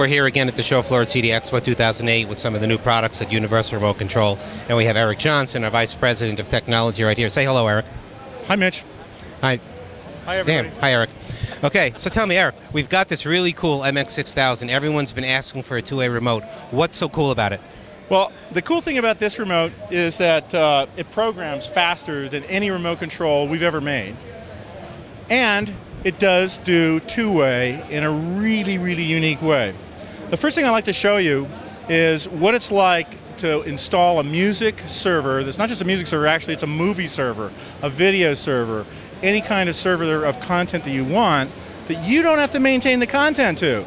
We're here again at the show floor at CEDIA Expo 2008 with some of the new products at Universal Remote Control. And we have Eric Johnson, our Vice President of Technology, right here. Say hello, Eric. Hi, Mitch. Hi. Hi, everybody. Dan. Hi, Eric. Okay, so tell me, Eric, we've got this really cool MX-6000. Everyone's been asking for a two-way remote. What's so cool about it? Well, the cool thing about this remote is that it programs faster than any remote control we've ever made. And it does do two-way in a really, really unique way. The first thing I'd like to show you is what it's like to install a music server. That's not just a music server, actually it's a movie server, a video server, any kind of server of content that you want that you don't have to maintain the content to.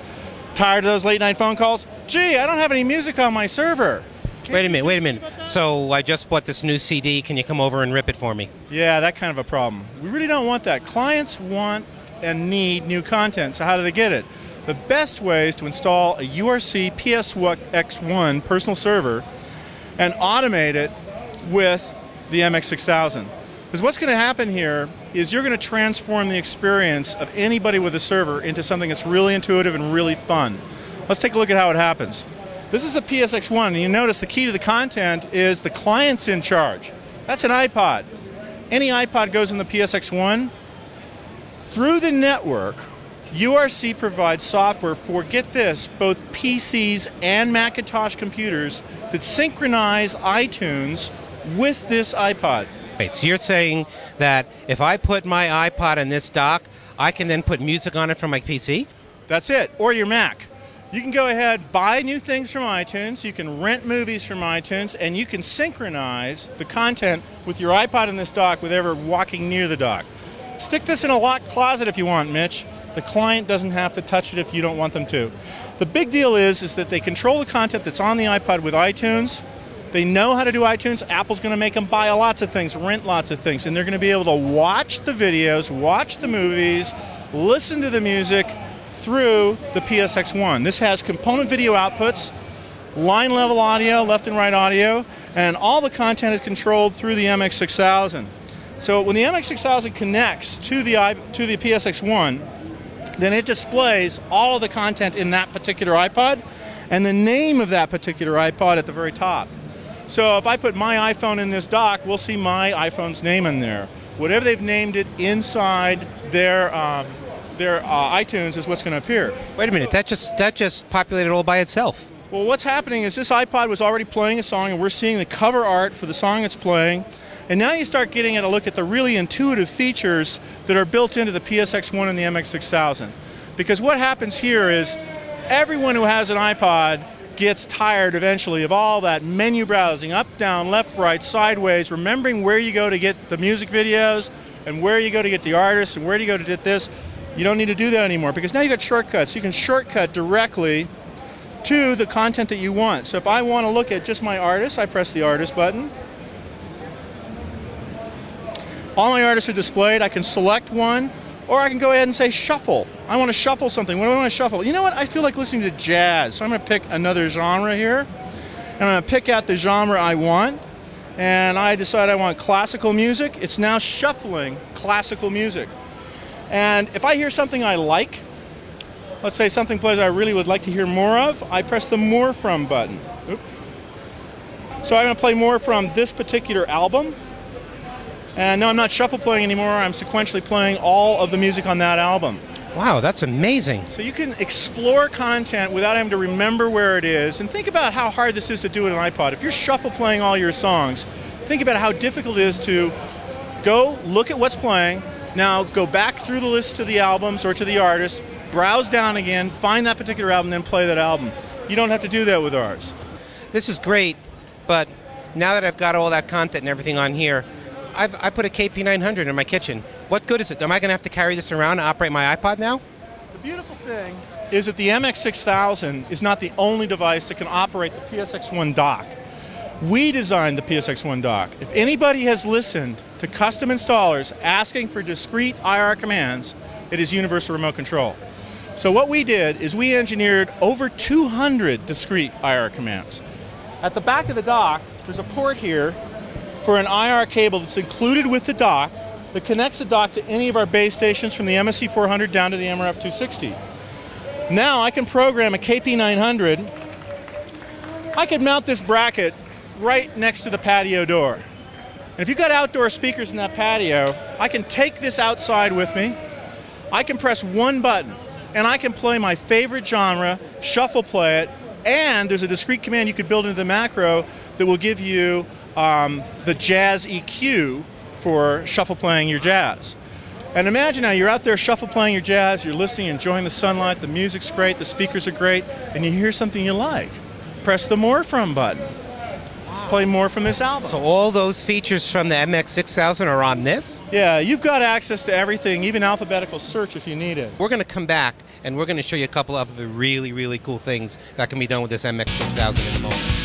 Tired of those late night phone calls? Gee, I don't have any music on my server. Wait a minute. So I just bought this new CD. Can you come over and rip it for me? Yeah, that kind of a problem. We really don't want that. Clients want and need new content, so how do they get it? The best way is to install a URC PSX-1 personal server and automate it with the MX-6000. Because what's going to happen here is you're going to transform the experience of anybody with a server into something that's really intuitive and really fun. Let's take a look at how it happens. This is a PSX-1, and you notice the key to the content is the client's in charge. That's an iPod. Any iPod goes in the PSX-1. Through the network, URC provides software for, get this, both PCs and Macintosh computers that synchronize iTunes with this iPod. Wait, so you're saying that if I put my iPod in this dock, I can then put music on it from my PC? That's it, or your Mac. You can go ahead, buy new things from iTunes, you can rent movies from iTunes, and you can synchronize the content with your iPod in this dock without walking near the dock. Stick this in a locked closet if you want, Mitch. The client doesn't have to touch it if you don't want them to. The big deal is that they control the content that's on the iPod with iTunes. They know how to do iTunes. Apple's going to make them buy lots of things, rent lots of things, and they're going to be able to watch the videos, watch the movies, listen to the music through the PSX-1. This has component video outputs, line level audio, left and right audio, and all the content is controlled through the MX-6000. So when the MX-6000 connects to the PSX-1, then it displays all of the content in that particular iPod and the name of that particular iPod at the very top. So if I put my iPhone in this dock, we'll see my iPhone's name in there. Whatever they've named it inside their iTunes is what's going to appear. Wait a minute, that just populated all by itself. Well, what's happening is this iPod was already playing a song, and we're seeing the cover art for the song it's playing. And now you start getting at a look at the really intuitive features that are built into the PSX-1 and the MX-6000. Because what happens here is everyone who has an iPod gets tired eventually of all that menu browsing, up, down, left, right, sideways, remembering where you go to get the music videos and where you go to get the artists and where do you go to get this. You don't need to do that anymore because now you've got shortcuts. You can shortcut directly to the content that you want. So if I want to look at just my artist, I press the artist button. All my artists are displayed. I can select one, or I can go ahead and say shuffle. I want to shuffle something. What do I want to shuffle? You know what? I feel like listening to jazz, so I'm going to pick another genre here. And I'm going to pick out the genre I want, and I decide I want classical music. It's now shuffling classical music. And if I hear something I like, let's say something plays I really would like to hear more of, I press the More From button. Oops. So I'm going to play more from this particular album. And no, I'm not shuffle playing anymore. I'm sequentially playing all of the music on that album. Wow, that's amazing. So you can explore content without having to remember where it is. And think about how hard this is to do with an iPod. If you're shuffle playing all your songs, think about how difficult it is to go look at what's playing, now go back through the list to the albums or to the artists, browse down again, find that particular album, then play that album. You don't have to do that with ours. This is great, but now that I've got all that content and everything on here, I put a KP900 in my kitchen. What good is it? Am I going to have to carry this around to operate my iPod now? The beautiful thing is that the MX-6000 is not the only device that can operate the PSX-1 dock. We designed the PSX-1 dock. If anybody has listened to custom installers asking for discrete IR commands, it is Universal Remote Control. So what we did is we engineered over 200 discrete IR commands. At the back of the dock, there's a port here for an IR cable that's included with the dock that connects the dock to any of our base stations from the MSC400 down to the MRF260. Now I can program a KP900. I could mount this bracket right next to the patio door. And if you've got outdoor speakers in that patio, I can take this outside with me. I can press one button, and I can play my favorite genre, shuffle play it, and there's a discrete command you could build into the macro that will give you the jazz EQ for shuffle playing your jazz. And imagine now you're out there shuffle playing your jazz, you're listening, enjoying the sunlight, the music's great, the speakers are great, and you hear something you like. Press the More From button. Play more from this album. So all those features from the MX-6000 are on this? Yeah, you've got access to everything, even alphabetical search if you need it. We're going to come back and we're going to show you a couple of the really, really cool things that can be done with this MX-6000 in a moment.